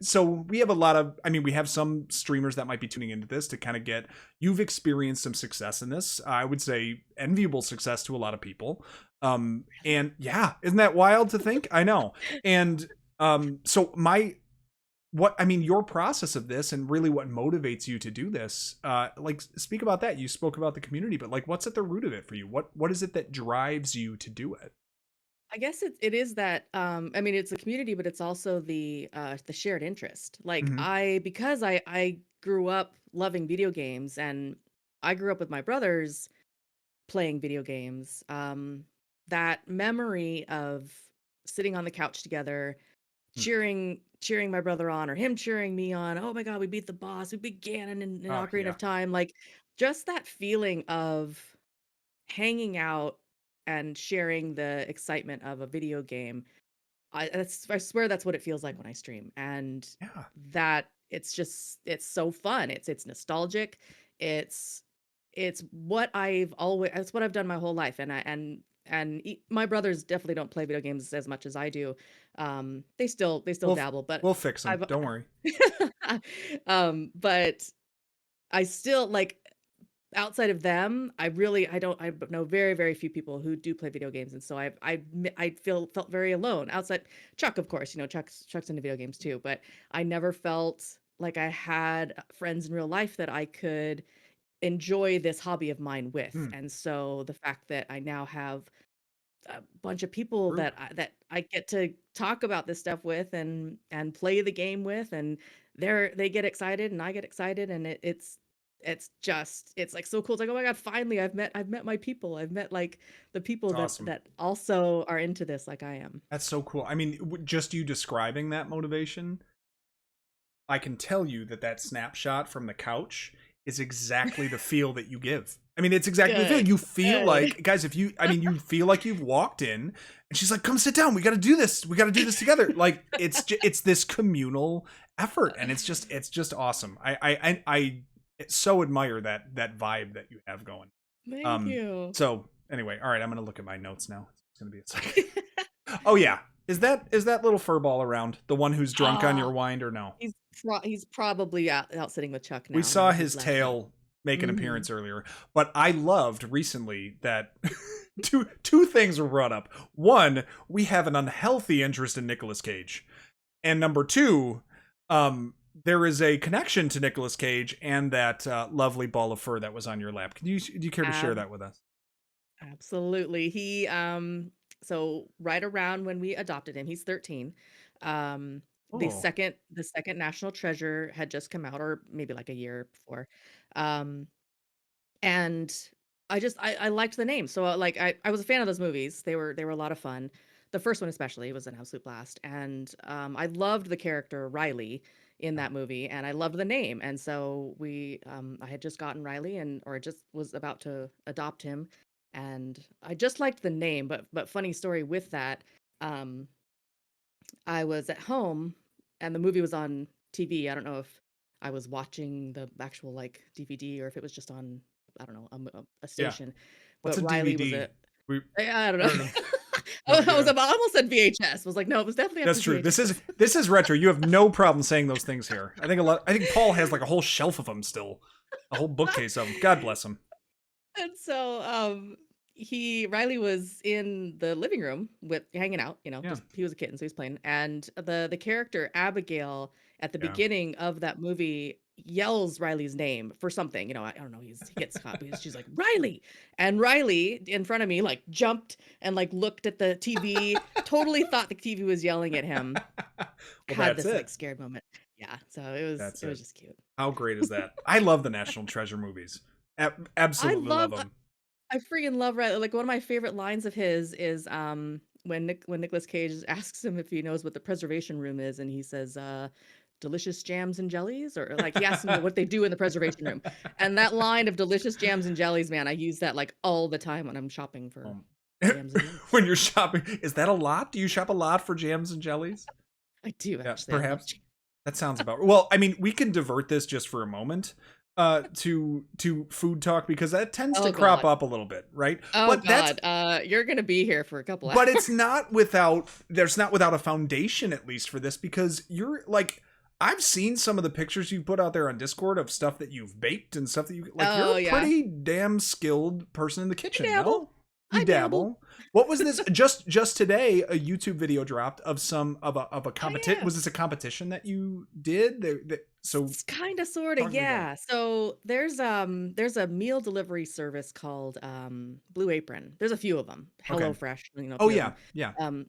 so we have a lot of, I mean, we have some streamers that might be tuning into this to kind of get, you've experienced some success in this. I would say enviable success to a lot of people. And yeah, isn't that wild to think? I know. And so what, I mean, your process of this and really what motivates you to do this, like speak about that. You spoke about the community, but like, what's at the root of it for you? What is it that drives you to do it? I guess it is that, I mean, it's a community, but it's also the shared interest. Like Mm-hmm. because I grew up loving video games, and I grew up with my brothers playing video games. That memory of sitting on the couch together, cheering my brother on, or him cheering me on. Oh my God, we beat the boss. We beat Ganon in Oh Ocarina yeah. of Time. Like just that feeling of hanging out and sharing the excitement of a video game. I swear that's what it feels like when I stream. And Yeah. that it's so fun. It's nostalgic. It's it's what it's what I've done my whole life. My brothers definitely don't play video games as much as I do. They still We'll dabble, but we'll fix them. I've Don't worry. but I still like outside of them, I know very, very few people who do play video games, and so I felt very alone. Outside Chuck, of course, Chuck's into video games too, but I never felt like I had friends in real life that I could enjoy this hobby of mine with. Hmm. And so the fact that I now have a bunch of people Group. that I get to talk about this stuff with and play the game with, and they get excited and I get excited, and it's like so cool. It's like, oh my God, finally I've met my people. I've met like the people It's awesome. that also are into this like I am. That's so cool. I mean, just you describing that motivation, I can tell you that that snapshot from the couch is exactly the feel that you give. I mean, it's exactly the feel. Good. You feel Good. like, guys, if you, I mean, you feel like you've walked in and she's like, come sit down. We got to do this. We got to do this together. Like it's this communal effort, and it's just awesome. I so admire that vibe that you have going. Thank you. So anyway, all right, I'm going to look at my notes now. It's going to be a second. Oh yeah. Is that little furball around? The one who's drunk on Ah, your wine or no? he's probably out sitting with Chuck We now. saw He's his left. tail make an Hmm. appearance earlier, but I loved recently that two things were brought up. One, we have an unhealthy interest in Nicolas Cage, and number two, there is a connection to Nicolas Cage and that lovely ball of fur that was on your lap. Do you care to share that with us? Absolutely. So right around when we adopted him, he's 13. The Oh, second National Treasure had just come out, or maybe like a year before. Um, and I liked the name. So like I was a fan of those movies. They were a lot of fun. The first one especially was an absolute blast. And I loved the character Riley in yeah. that movie, and I loved the name. And so I had just gotten Riley, and or just was about to adopt him, and I just liked the name. But funny story with that, um, I was at home and the movie was on TV. I don't know if I was watching the actual like DVD or if it was just on, I don't know, a Yeah. station. What's But a Riley was DVD? a We I don't I don't know. know. No, I yeah. almost said VHS. Was like, no, it was definitely That's after true. This is VHS. this is retro. You have no problem saying those things here. I think Paul has like a whole shelf of them still, a whole bookcase of them. God bless him. And so he Riley was in the living room with hanging out, Yeah, just he was a kitten, so he's playing. And the character Abigail at the yeah. beginning of that movie yells Riley's name for something. I don't know, he gets caught, but she's like, Riley. And Riley in front of me like jumped and like looked at the TV, totally thought the TV was yelling at him, Well, had that's this it. like scared moment. Yeah, so it was That's it it. was just cute. How great is that? I love the National Treasure movies. I Absolutely love love them. I freaking love Riley. Like one of my favorite lines of his is when Nicolas Cage asks him if he knows what the preservation room is, and he says delicious jams and jellies, or like he asks him what they do in the preservation room. And that line of delicious jams and jellies, man, I use that like all the time when I'm shopping for Um, jams and jellies. when you're shopping, is that a lot? Do you shop a lot for jams and jellies? I do Yeah, actually. I love perhaps. jam. That sounds about well. I mean, we can divert this just for a moment, to food talk because that tends to Oh crop God. up a little bit, right? Oh But that's God. You're gonna be here for a couple but hours. it's not without there's not without a foundation at least for this because you're like I've seen some of the pictures you put out there on Discord of stuff that you've baked and stuff that you like. You're Oh a yeah, pretty damn skilled person in the I kitchen. dabble. No, you I dabble. dabble. What was this? Just today, a YouTube video dropped of a Oh competition. yeah. Was this a competition that you did? So It's kind of sort of, talk to me about it. yeah. So there's a meal delivery service called Blue Apron. There's a few of them. Okay. HelloFresh, a Oh few of yeah, them. yeah. Um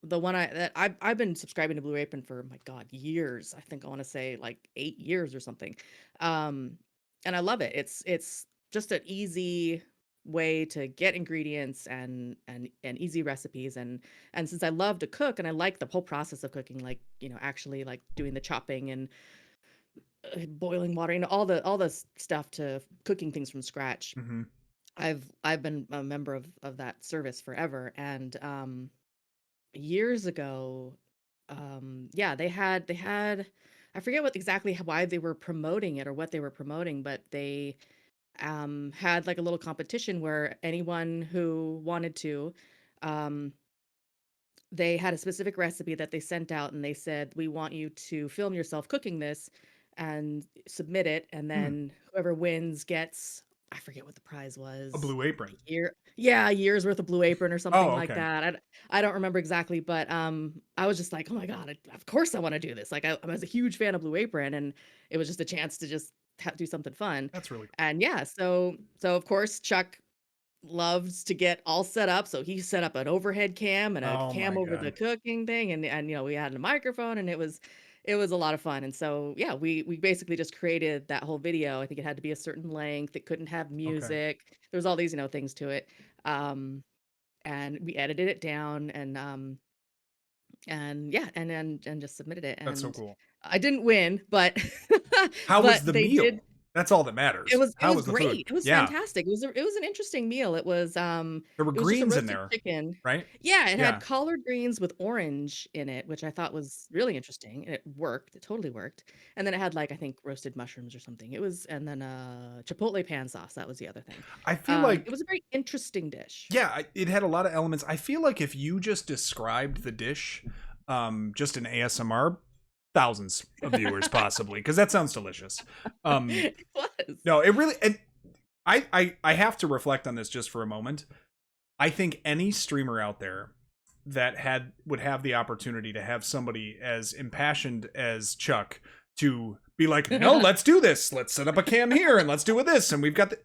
the one I've been subscribing to Blue Apron for, my God, years. I think I want to say like 8 years or something. Um and I love it. It's just an easy way to get ingredients and easy recipes, and since I love to cook and I like the whole process of cooking, like, actually like doing the chopping and boiling water, all the stuff to cooking things from scratch. Hmm. I've been a member of that service forever, and years ago, yeah, they had I forget what exactly why they were promoting it or what they were promoting, but they had like a little competition where anyone who wanted to, um they had a specific recipe that they sent out, and they said, "We want you to film yourself cooking this and submit it, and Hmm. then whoever wins gets," I forget what the prize A was. Blue Apron. A year's worth of Blue Apron or something Oh, like okay. that. I don't remember exactly, but I was just like, "Oh my God, of course I want to do this." Like, I was a huge fan of Blue Apron, and it was just a chance to just do something fun. That's really cool. And yeah, so of course Chuck loves to get all set up. So he set up an overhead cam and a Oh cam my over the god. cooking thing, and we had a microphone, and it was a lot of fun. And so yeah, we basically just created that whole video. I think it had to be a certain length. It couldn't have Okay. music. There was all these, things to it. Um and we edited it down, and yeah, and just submitted it. That's so And cool. I didn't win, but How but was the they did. meal? That's all that It matters. was it How was was the food? great. It was Yeah. fantastic. It was an interesting meal. There were It was just a greens in roasted there, chicken. right? Yeah, it had Yeah. collard greens with orange in it, which I thought was really interesting, and it worked. It totally worked. And then it had, like, I think roasted mushrooms or something. It was, and then chipotle pan sauce, that was the other thing. I feel It like was a very interesting dish. yeah, it had a lot of elements. I feel like if you just described the dish just in ASMR, thousands of viewers possibly because that sounds delicious. Um It was. no, it really and I have to reflect on this just for a moment. I think any streamer out there that would have the opportunity to have somebody as impassioned as Chuck to be like, no, let's do this. Let's set up a cam here and let's do this. And we've got the,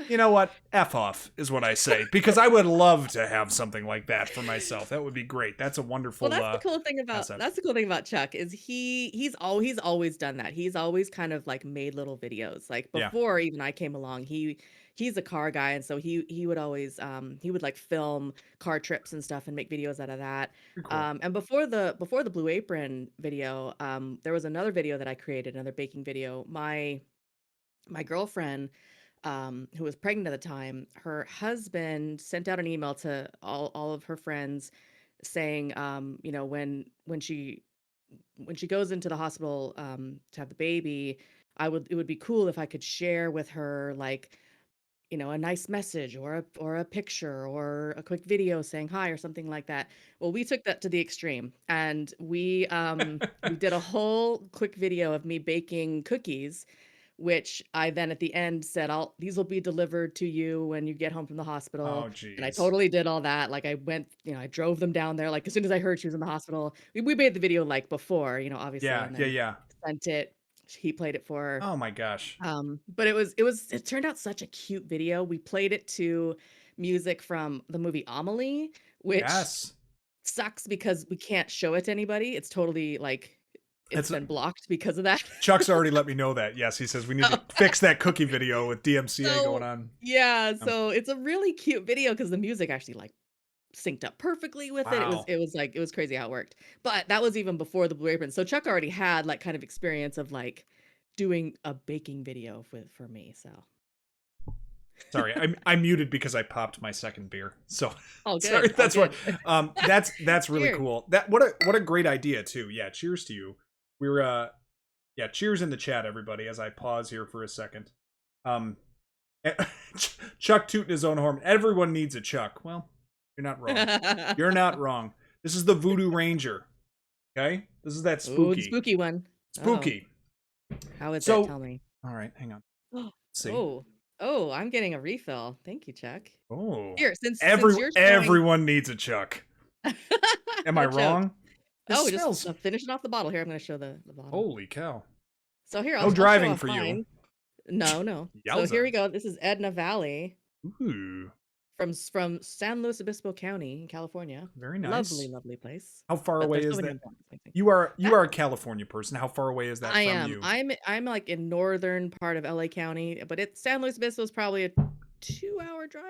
you know what? F off is what I say because I would love to have something like that for myself. That would be great. That's a Well, wonderful that's the cool thing about concept. that's the cool thing about Chuck is he's always done that. He's always kind of like made little videos. Like Yeah, before even I came along, he's a car guy, and so he would always he would like film car trips and stuff and make videos out of that. pretty cool. And before the Blue Apron video, there was another video that I created, another baking video. My girlfriend, who was pregnant at the time, her husband sent out an email to all of her friends saying, when she goes into the hospital, to have the baby, it would be cool if I could share with her, like, a nice message or a picture or a quick video saying hi or something like that. Well, we took that to the extreme, and we did a whole quick video of me baking cookies, which I then at the end said, these will be delivered to you when you get home from the hospital. Oh, And I geez. totally did all that. Like, I went, I drove them down there. Like, as soon as I heard she was in the hospital, we made the video like before, obviously, Yeah, and yeah, then yeah. sent it. He played it for her. Oh my gosh. But it turned out such a cute video. We played it to music from the movie Amelie, which Yes. sucks because we can't show it to anybody. It's totally like it's It's been blocked because of that. Chuck's already let me know that. Yes, he says we need to So fix that cookie video with DMCA going so on. yeah, Um, so it's a really cute video because the music actually like synced up perfectly with it. It was wow. it was like it was crazy how it worked. But that was even before the Blue Apron. So Chuck already had like kind of experience of like doing a baking video for me. So Sorry, I muted because I popped my second beer. So all sorry, good, all that's what. good. That's really Cheers. cool. That what a great idea too. Yeah, cheers to you. We're yeah, cheers in the chat, everybody. As I pause here for a second. Um, Chuck tooting his own horn. Everyone needs a Chuck. Well, you're not wrong. You're not wrong. This is the Voodoo Ranger. Okay, this is that Ooh, the spooky. spooky one. Uh-oh. Spooky. How is it? So, Tell me. all right, hang on. Let's see. Oh, oh, I'm getting a refill. Thank you, Chuck. Oh, Here, since you're showing. everyone needs a Chuck. Am I No joke. wrong? This Oh, smells. just finishing off the bottle. Here, I'm going to show the bottle. Holy cow! So here, No I'll show driving off for you. mine. No. So Yowza. here we go. This is Edna Valley Ooh, from San Luis Obispo County in California. very nice. Lovely, lovely place. How far But away there's is so many that? important things. You are That- a California person. How far away is that I from am. you? I'm like in northern part of LA County, but San Luis Obispo is probably a 2-hour drive.